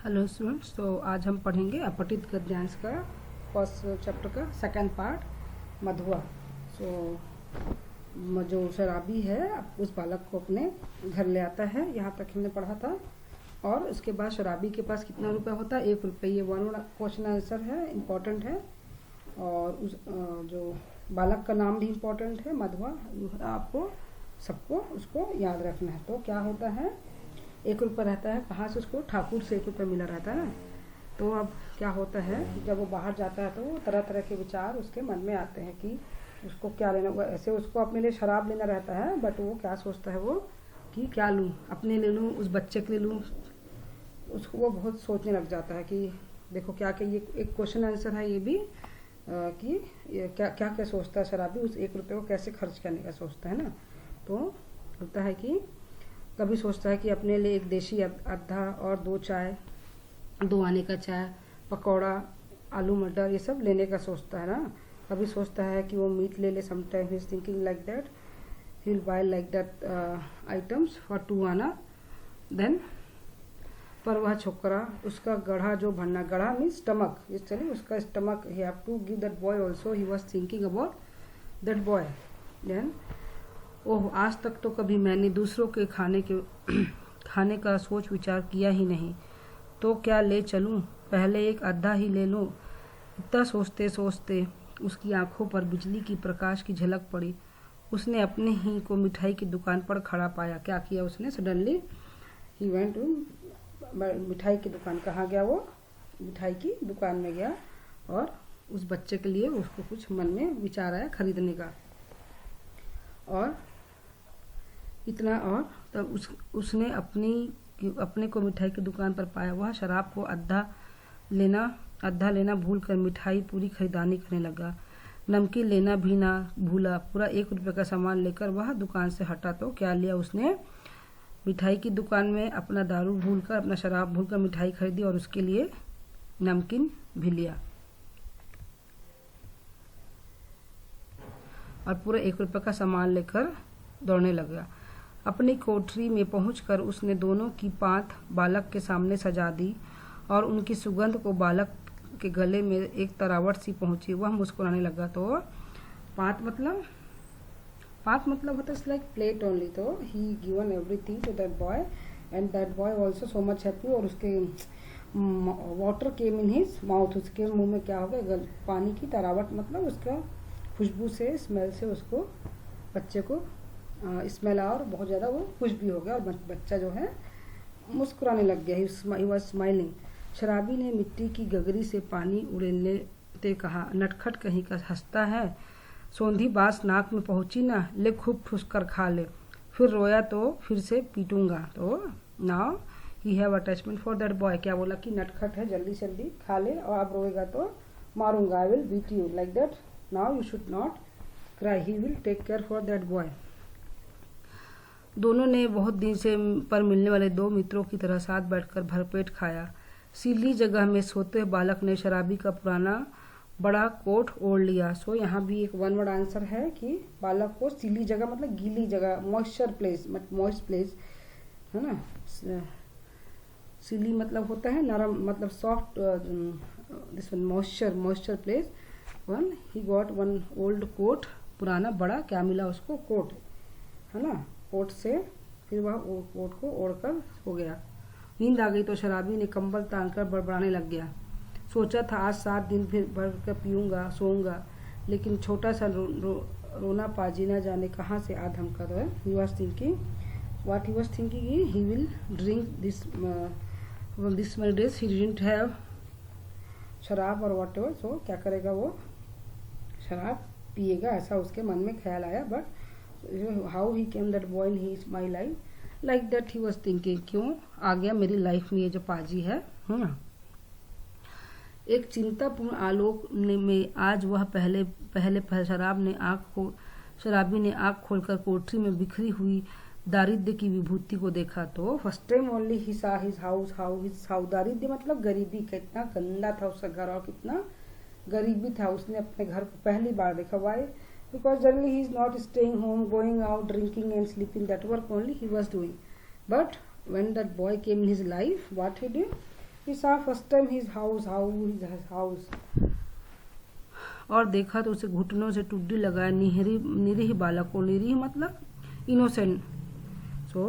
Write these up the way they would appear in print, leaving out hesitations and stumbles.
Hello students, तो आज हम पढ़ेंगे अपठित गद्यांश का फर्स्ट चैप्टर का सेकंड पार्ट मधुआ। जो शराबी है उस बालक को अपने घर ले आता है। यहाँ तक हमने पढ़ा था। और उसके बाद शराबी के पास कितना रुपया होता है? 1 रुपये। ये वन क्वेश्चन आंसर है, इम्पोर्टेंट है। और उस जो बालक का नाम भी इम्पोर्टेंट है, मधुआ। आपको सबको उसको याद रखना है। तो क्या होता है, 1 रुपया रहता है। कहाँ से? उसको ठाकुर से 1 रुपया मिला रहता है ना। तो अब क्या होता है, जब वो बाहर जाता है तो तरह तरह के विचार उसके मन में आते हैं कि उसको क्या लेना। वो ऐसे उसको अपने लिए शराब लेना रहता है, बट वो क्या सोचता है वो कि क्या लूँ, अपने ले लूँ, उस बच्चे के ले लूँ। उसको वो बहुत सोचने लग जाता है कि देखो क्या क्या, ये एक क्वेश्चन आंसर है ये भी, कि ये क्या क्या क्या सोचता है शराबी, उस 1 रुपये को कैसे खर्च करने का सोचता है ना। तो होता है कि कभी सोचता है कि अपने लिए एक देशी अद्धा और 2 चाय, 2 आने का चाय, पकौड़ा, आलू मटर, ये सब लेने का सोचता है ना। कभी सोचता है कि वो मीट ले ले। Sometime he is thinking like that, he will buy like that items for 2 आना। देन पर वह छोकरा, उसका गढ़ा जो भरना, गढ़ा मीन्स स्टमक, चलिए उसका stomach, he have to give that boy also. He was thinking about that boy. Then oh, आज तक तो कभी मैंने दूसरों के खाने का सोच विचार किया ही नहीं। तो क्या ले चलूं, पहले एक अद्धा ही ले लूं। इतना सोचते सोचते उसकी आंखों पर बिजली की प्रकाश की झलक पड़ी। उसने अपने ही को मिठाई की दुकान पर खड़ा पाया। क्या किया उसने? सडनली ही वेंट टू मिठाई की दुकान। कहाँ गया वो? मिठाई की दुकान में गया। और उस बच्चे के लिए उसको कुछ मन में विचार आया खरीदने का। और इतना, और तब उसने अपने को मिठाई की दुकान पर पाया। वह शराब को आधा लेना भूलकर मिठाई पूरी खरीदारी करने लगा। नमकीन लेना भी ना भूला। पूरा 1 रुपये का सामान लेकर वह दुकान से हटा। तो क्या लिया उसने? मिठाई की दुकान में अपना दारू भूलकर, अपना शराब भूलकर मिठाई खरीदी और उसके लिए नमकीन भी लिया। और पूरा 1 रुपये का सामान लेकर दौड़ने लगा। अपनी कोठरी में पहुंचकर उसने दोनों की पांत बालक के सामने सजा दी और उनकी सुगंध को बालक के गले में एक तरावट सी पहुंची। वह मुस्कुराने लगा। तो पांत मतलब होता है लाइक प्लेट ओनली। तो he given everything to that boy and that boy also so much happy. और उसके water came in his mouth. उसके मुंह में क्या हो गया? पानी की तरावट, मतलब उसका खुशबू से, स्मेल से उसको, बच्चे को स्मेल और बहुत ज़्यादा वो खुश भी हो गया। और बच्चा जो है मुस्कुराने लग गया। He was smiling. शराबी ने मिट्टी की गगरी से पानी उड़ेलते कहा, नटखट कहीं का हंसता है। सौंधी बांस नाक में पहुंची ना, ले खूब ठूस कर खा ले। फिर रोया तो फिर से पीटूंगा। तो now he have attachment for that boy. क्या बोला कि नटखट है, जल्दी जल्दी खा ले, और आप रोएगा तो मारूंगा। I will beat you like that. Now you should not cry. He will take care for that boy. दोनों ने बहुत दिन से पर मिलने वाले 2 मित्रों की तरह साथ बैठकर भरपेट खाया। सीली जगह में सोते बालक ने शराबी का पुराना बड़ा कोट ओढ़ लिया। सो यहाँ भी एक 1 वर्ड आंसर है कि बालक को सीली जगह मतलब गीली जगह, मॉइस्चर प्लेस, मॉइस्ट प्लेस है ना। सीली मतलब होता है नरम, मतलब soft. This one moisture place. One he got 1 old coat. पुराना बड़ा क्या मिला उसको? कोट, है ना। कोट से फिर वह कोट को ओढ़कर सो गया। नींद आ गई तो शराबी ने कंबल तानकर बड़बड़ाने लग गया। सोचा था आज 7 दिन फिर भर कर पीऊँगा, सोऊंगा, लेकिन छोटा सा रोना पाजी न जाने कहाँ से आ धमका। तो ही was thinking he will drink this many days he didn't have शराब और वॉट एवर। सो क्या करेगा वो? शराब पिएगा, ऐसा उसके मन में ख्याल आया। But how he came that boy in his my life like that he was thinking, क्यों आ गया मेरी लाइफ में ये जो पाजी है ना। एक चिंतापूर्ण आलोक में आज वह पहले शराबी ने आंख खोलकर कोठरी में बिखरी हुई दारिद्र्य की विभूति को देखा। तो फर्स्ट टाइम ओनली ही सा हिज हाउस। दारिद्र्य मतलब गरीबी। कितना गंदा था उसका घर और कितना गरीबी था। उसने अपने घर को पहली बार देखा। Why? Because generally he is not staying home, going out, drinking and sleeping, that work only he was doing. But when that boy came in his life, what he did? He saw first time his house, how his house. और देखा तो उसे घुटनों से टुड्डी लगाया निरीह बालक को। निरीह मतलब इनोसेंट। सो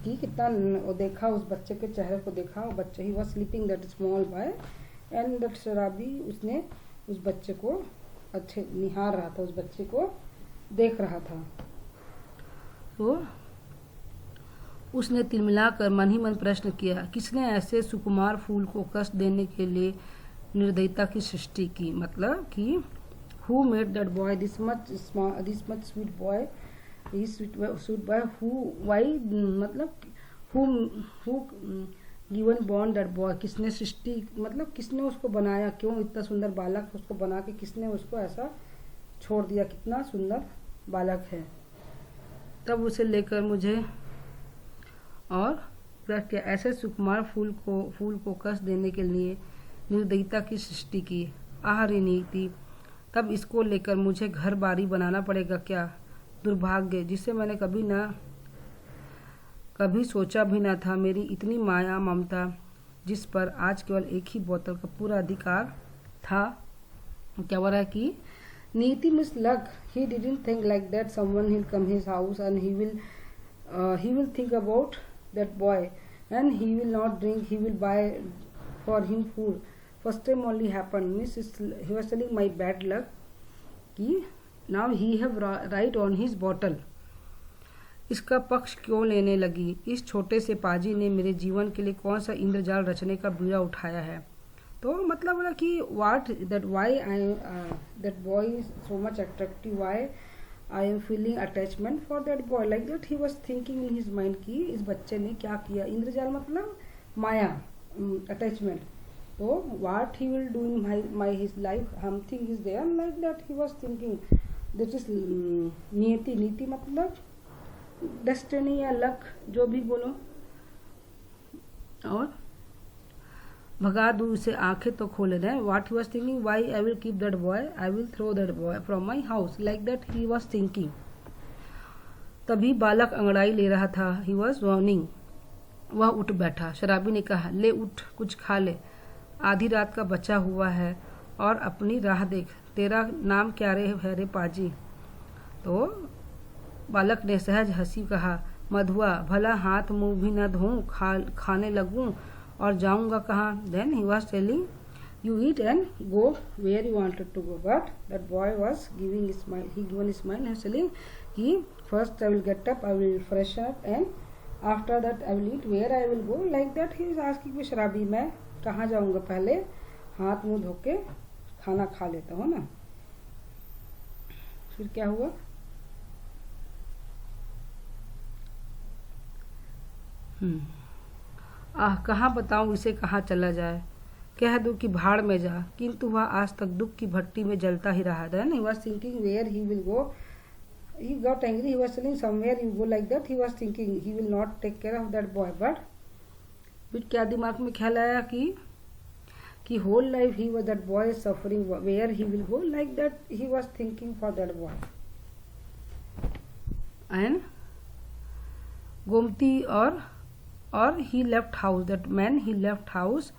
कि कितना वो देखा, उस बच्चे के चेहरे को देखा। वो बच्चे he was sleeping that small boy and that शराबी, उसने उस बच्चे को अच्छे निहार रहा था, उस बच्चे को देख रहा था। तो उसने तिलमिलाकर मन ही मन प्रश्न किया, किसने ऐसे सुकुमार फूल को कष्ट देने के लिए निर्दयता की सृष्टि की। मतलब कि who made that boy this much sweet boy, sweet boy, who why, मतलब who given born that boy, किसने सृष्टि, मतलब किसने उसको बनाया, क्यों इतना सुंदर बालक उसको बना के किसने उसको ऐसा छोड़ दिया, कितना सुंदर बालक है। तब उसे लेकर मुझे और क्या ऐसे सुकुमार फूल को कष्ट देने के लिए निर्दयता की सृष्टि की। आहारी नीति, तब इसको लेकर मुझे घर बारी बनाना पड़ेगा क्या। दुर्भाग्य, जिसे मैंने कभी सोचा भी ना था। मेरी इतनी माया ममता, जिस पर आज केवल एक ही बोतल का पूरा अधिकार था। क्या बोल रहा है कि नीति miss luck, he didn't think like that someone will come his house and he will think about that boy and he will not drink, he will buy for him food. First time only happened, miss, he was telling my bad luck कि now he have right on his bottle. इसका पक्ष क्यों लेने लगी। इस छोटे से पाजी ने मेरे जीवन के लिए कौन सा इंद्रजाल रचने का बीड़ा उठाया है। तो मतलब बोला कि what that why I that boy is so much attractive, why I am feeling attachment for that boy, like that he was thinking in his mind कि इस बच्चे ने क्या किया। इंद्रजाल मतलब माया, attachment. तो what he will do in his life, something is there, like that he was thinking. This is नियति, नीति मतलब डेस्टिनी या लक, जो भी बोलो। और भगा दूँ उसे, आंखें तो खोले रहे। What he was thinking, why I will keep that boy, I will throw that boy from my house, like that he was thinking. तभी बालक अंगड़ाई ले रहा था। He was warning. वह उठ बैठा। शराबी ने कहा, ले उठ, कुछ खा ले, आधी रात का बचा हुआ है और अपनी राह देख। तेरा नाम क्या है रे पाजी। तो बालक ने सहज हंसी कहा, मधुआ, भला हाथ मुंह भी न धोऊं, खाने लगूं और जाऊंगा कहाँ। Then he was telling, you eat and go where you wanted to go. But that boy was giving a smile. He given a smile and telling, कि first I will get up, I will freshen up and after that I will eat. Where I will go, like that he is asking कि शराबी मैं कहाँ जाऊंगा, पहले हाथ मुंह धो के खाना खा लेता हूँ ना। फिर क्या हुआ। कहाँ बताऊं इसे, कहाँ चला जाए। कह दूं कि भाड़ में जा, किंतु वह आज तक दुख की भट्टी में जलता ही रहा। Then he was thinking where he will go. He got angry. He was telling somewhere you go, like that. He was thinking he will not take care of that boy. But क्या दिमाग में ख्याल आया कि whole life he was, that boy is suffering. Where he will go, like that he was thinking for that boy. And Gomti और he left house, that man he left house.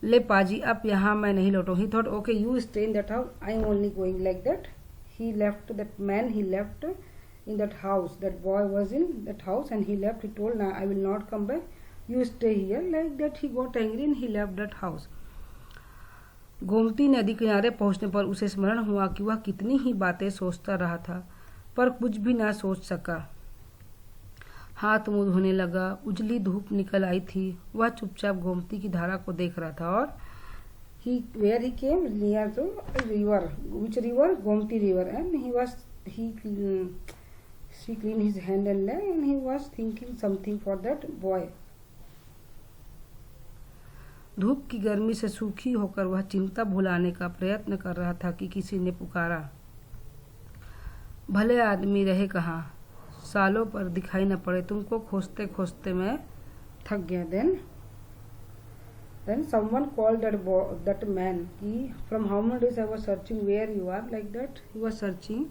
ले पाजी, अब यहाँ मैं नहीं लौटूँ। He thought, okay, you stay in that house, I am only going, like that. He left, that man he left in that house, that boy was in that house and he left. He told, nah, I will not come back, you stay here, like that. He got angry and he left that house. Gomti नदी किनारे पहुंचने पर उसे स्मरण हुआ कि वह कितनी ही बातें सोचता रहा था, पर कुछ भी ना सोच सका। हाथ मुंह धोने लगा। उजली धूप निकल आई थी। वह चुपचाप गोमती की धारा को देख रहा था। और where he came near to a river, which river, Gomti river, and she cleaned his hand and leg and he was thinking something for that boy. धूप की गर्मी से सूखी होकर वह चिंता भुलाने का प्रयत्न कर रहा था कि किसी ने पुकारा, भले आदमी रहे कहाँ, सालों पर दिखाई न पड़े, तुमको खोजते खोजते मैं थक गया। Then someone called that man कि from how many days I was searching where you are, like that he was searching.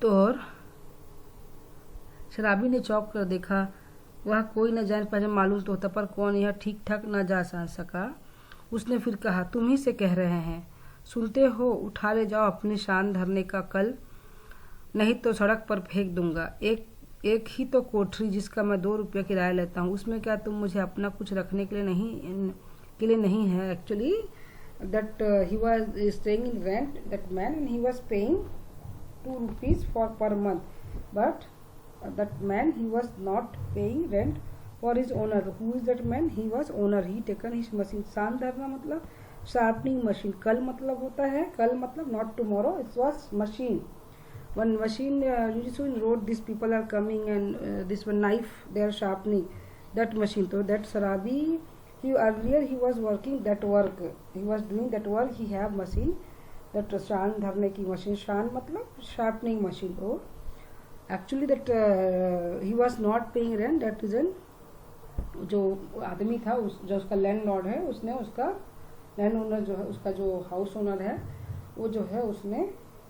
तो और शराबी ने चौंक कर देखा वह कोई न जान पहचान मालूम तो होता, पर कौन यह ठीक ठाक न जा सका। उसने फिर कहा, तुम ही से कह रहे हैं, सुनते हो, उठा ले जाओ अपनी शान धरने का कल, नहीं तो सड़क पर फेंक दूंगा। एक ही तो कोठरी जिसका मैं 2 रुपये किराया लेता हूँ, उसमें क्या तुम मुझे अपना कुछ रखने के लिए नहीं है। Actually that he was staying in rent, that man, and he was paying 2 rupees for per month, but that man, he was not paying rent for his owner. Who is that man? He was owner. He taken his machine. शान धरना मतलब sharpening machine. कल मतलब होता है, कल मतलब not tomorrow, it was machine. One machine used in road, these people are coming, and this one knife they are sharpening, that machine. So that Sharabi, he earlier he was working that work, he was doing that work, he have machine, that शान धरने की machine. शान मतलब sharpening machine. तो actually that he was not paying rent, that reason जो आदमी था जो उसका लैंड लॉर्ड है, उसने उसका लैंड ओनर जो है, उसका जो हाउस ओनर है, वो जो है उसने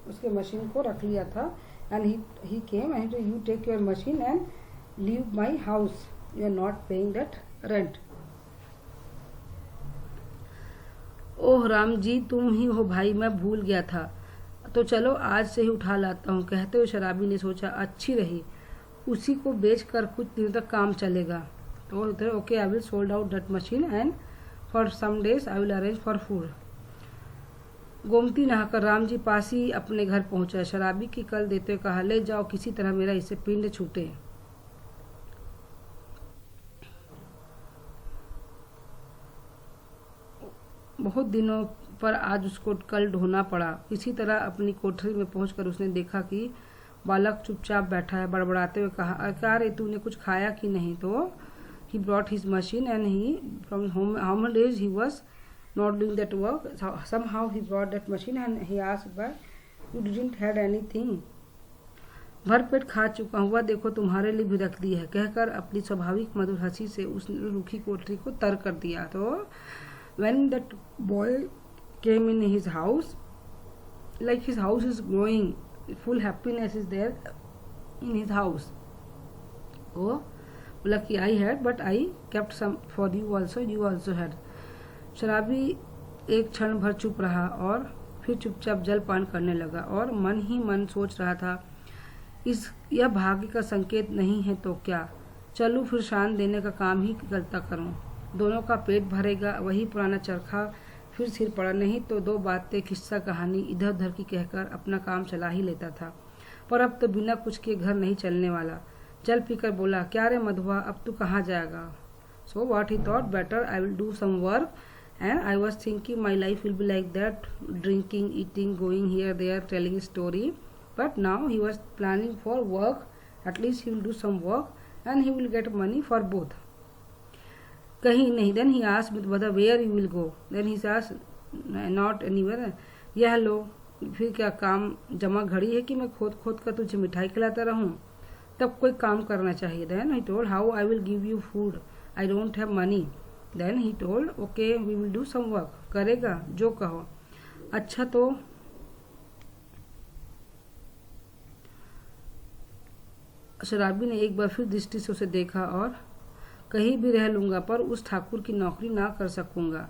उसके मशीन को रख लिया था। And he came and you take your machine and leave my house, you are not paying that rent. Oh Ram ji, तुम ही हो भाई, मैं भूल गया था, तो चलो आज से ही उठा लाता हूँ। कहते हुए शराबी ने सोचा, अच्छी रही, उसी को बेच कर कुछ दिनों तक काम चलेगा। तो उधर okay, I will sold out that machine and for some days I will arrange for food. Gomti नहाकर राम जी पास ही अपने घर पहुंचा। शराबी की कल देते हुए कहा, ले जाओ, किसी तरह मेरा इसे पिंड छूटे। बहुत दिनों पर आज उसको कल ढोना पड़ा। किसी तरह अपनी कोठरी में पहुंचकर उसने देखा कि बालक चुपचाप बैठा है। बड़बड़ाते हुए कहा, क्या रे, तूने कुछ खाया कि नहीं? तो he brought his machine and he from how many days he was not doing that work, somehow he brought that machine and he asked, but you didn't had anything. भरपेट खा चुका हूँ, वह देखो तुम्हारे लिए भी रख दी है, कहकर अपनी स्वाभाविक मधुर हंसी से उसने रूखी कोठरी को तर कर दिया। तो when that boy came in his house, like his house is growing, full happiness is there in his house. Oh, बोला कि I had, but I kept some for you also, you also had. शराबी एक क्षण भर चुप रहा और फिर चुपचाप जलपान करने लगा और मन ही मन सोच रहा था, यह भाग्य का संकेत नहीं है तो क्या, चलूं फिर शान देने का काम ही करता करूं, दोनों का पेट भरेगा। वही पुराना चरखा फिर सिर पड़ा, नहीं तो 2 बातें किस्सा कहानी इधर उधर की कहकर अपना काम चला ही लेता था। पर अब तो बिना कुछ के घर नहीं चलने वाला। जल पीकर बोला, क्या रे मधुआ, अब तू कहाँ जाएगा? So what he thought, better I will do some work and I was thinking my life will be like that, drinking, eating, going here there, telling story, but now he was planning for work, at least he will do some work and he will get money for both. कहीं नहीं। Then he asked whether where you will go, then he says not anywhere। यह लो, फिर क्या काम जमा घड़ी है कि मैं खोद खोद कर तुझे मिठाई खिलाता रहूं? तब कोई काम करना चाहिए। Then he told, how I will give you food, I don't have money. Then he told, okay we will do some work, करेगा जो कहो। अच्छा तो शराबी ने एक बार फिर दृष्टि से उसे देखा और, कहीं भी रह लूंगा पर उस ठाकुर की नौकरी ना कर सकूंगा।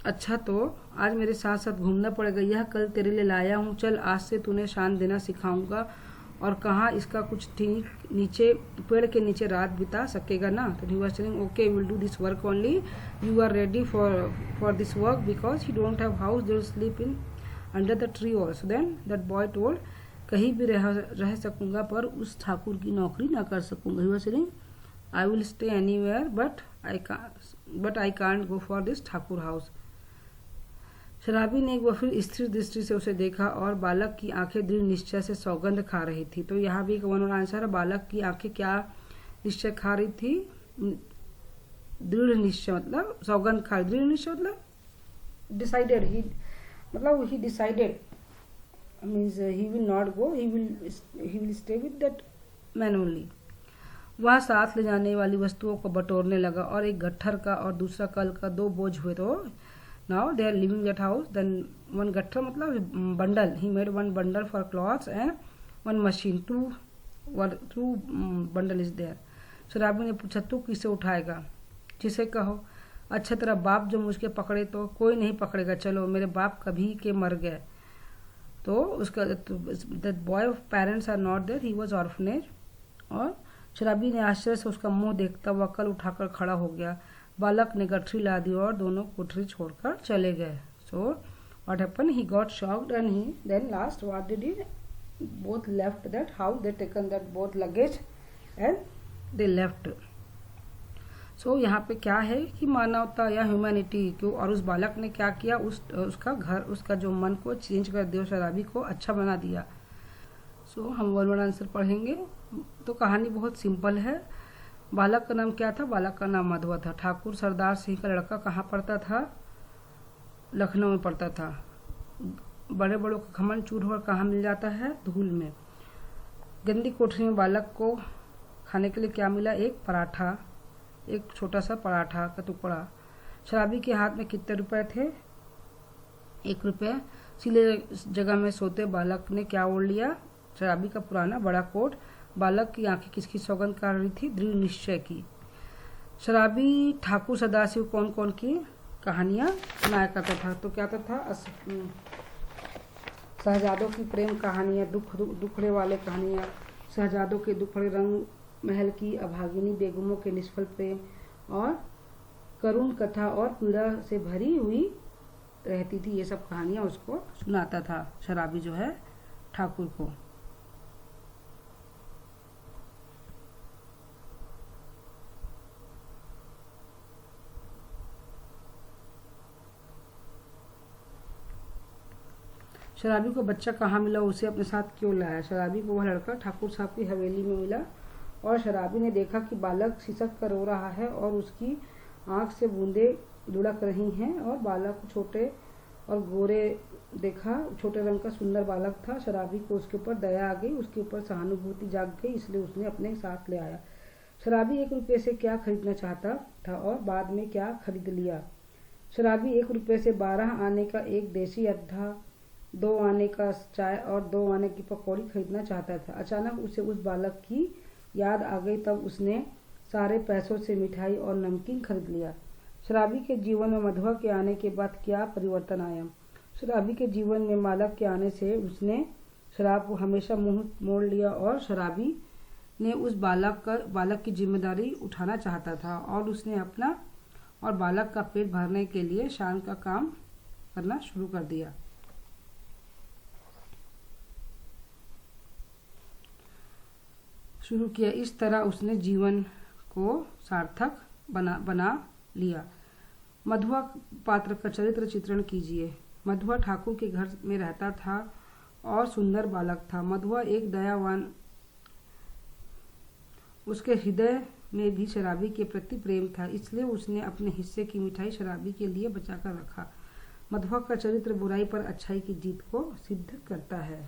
अच्छा तो आज मेरे साथ साथ घूमना पड़ेगा, यह कल तेरे लिए लाया हूँ, चल आज से तूने शान देना सिखाऊंगा। और कहाँ इसका कुछ ठीक नीचे पेड़ के नीचे रात बिता सकेगा ना? तो he was saying, okay will do this work only, you are ready for this work because he don't have house, they will sleep in under the tree also. Then that boy told, कहीं भी रह सकूंगा पर उस ठाकुर की नौकरी ना कर सकूंगा। ही was saying, I will stay anywhere but I can't go for this Thakur house. शराबी ने एक बार फिर स्थिर दृष्टि से उसे देखा और बालक की आंखें दृढ़ निश्चय से सौगंध खा रही थी। तो यहाँ भी एक वन और आंसर है, बालक की आंखें क्या निश्चय खा रही थी? दृढ़ निश्चय मतलब सौगंध खा, दृढ़ निश्चय मतलब डिसाइडेड, ही मतलब ही decided means he will not go, he will stay with that man only। वह साथ ले जाने वाली वस्तुओं को बटोरने लगा और एक गट्ठर का और दूसरा कल का 2 बोझ हुए। तो now they are living that house. Then 1 गट्ठर मतलब bundle, he made 1 bundle for clothes and 1 machine, 2 two bundle is there. शराबी ने पूछा तू किसे उठाएगा? जिसे कहो। अच्छा तेरा बाप जो मुझके पकड़े तो? कोई नहीं पकड़ेगा, चलो मेरे बाप कभी के मर गए। तो उसका that boy of parents are not there, he was orphanage. और शराबी ने आश्चर्य से उसका मुंह देखता हुआ कल उठाकर खड़ा हो गया। बालक ने गठरी ला दी और दोनों कोठरी छोड़कर चले गए। So what happen, he got shocked and he then last what did he, both left that house, they taken that both luggage and they left. So यहाँ पे क्या है कि मानवता या ह्यूमैनिटी क्यों, और उस बालक ने क्या किया, उसका घर, उसका जो मन को चेंज कर दिया, शराबी को अच्छा बना दिया। सो हम वन वर्ड आंसर पढ़ेंगे। तो कहानी बहुत सिंपल है। बालक का नाम क्या था? बालक का नाम मधुआ था। ठाकुर सरदार सिंह का लड़का कहाँ पढ़ता था? लखनऊ में पढ़ता था। बड़े बड़ों का घमंड चूर होकर कहाँ मिल जाता है? धूल में। गंदी कोठरी में बालक को खाने के लिए क्या मिला? एक पराठा, एक छोटा सा पराठा का टुकड़ा। शराबी के हाथ में कितने रुपए थे? 1 रुपया। सीले जगह में सोते बालक ने क्या ओढ़ लिया? शराबी का पुराना बड़ा कोट। बालक की आंखें किसकी सौगंध कर रही थी? दृढ़ निश्चय की। शराबी ठाकुर सरदार सिंह कौन कौन की कहानियां सुनाया करता था? तो क्या था? शहजादों की प्रेम कहानियाँ, दुखड़े वाले कहानियाँ, शहजादों के दुखड़े रंग महल की अभागिनी बेगमों के निष्फल प्रेम, और करुण कथा और पीड़ा से भरी हुई रहती थी। ये सब कहानियाँ उसको सुनाता था शराबी जो है ठाकुर को। शराबी को बच्चा कहाँ मिला? उसे अपने साथ क्यों लाया? शराबी को वह लड़का ठाकुर साहब की हवेली में मिला और शराबी ने देखा कि बालक सिसक कर रो रहा है और उसकी आंख से बूंदें लुढ़क रही हैं, और बालक छोटे और गोरे देखा, छोटे रंग का सुंदर बालक था। शराबी को उसके ऊपर दया आ गई, उसके ऊपर सहानुभूति जाग गई, इसलिए उसने अपने साथ ले आया। शराबी 1 रुपये से क्या खरीदना चाहता था और बाद में क्या खरीद लिया? शराबी 1 रुपये से 12 आने का एक देसी अद्धा, 2 आने का चाय और 2 आने की पकौड़ी खरीदना चाहता था। अचानक उसे उस बालक की याद आ गई, तब उसने सारे पैसों से मिठाई और नमकीन खरीद लिया। शराबी के जीवन में मधुआ के आने के बाद क्या परिवर्तन आया? शराबी के जीवन में बालक के आने से उसने शराब को हमेशा मुंह मोड़ लिया, और शराबी ने उस बालक की जिम्मेदारी उठाना चाहता था, और उसने अपना और बालक का पेट भरने के लिए शान का काम करना शुरू कर दिया। इस तरह उसने जीवन को सार्थक बना लिया। मधुआ पात्र का चरित्र चित्रण कीजिए। मधुआ ठाकुर के घर में रहता था और सुंदर बालक था। मधुआ एक दयावान, उसके हृदय में भी शराबी के प्रति प्रेम था, इसलिए उसने अपने हिस्से की मिठाई शराबी के लिए बचाकर रखा। मधुआ का चरित्र बुराई पर अच्छाई की जीत को सिद्ध करता है।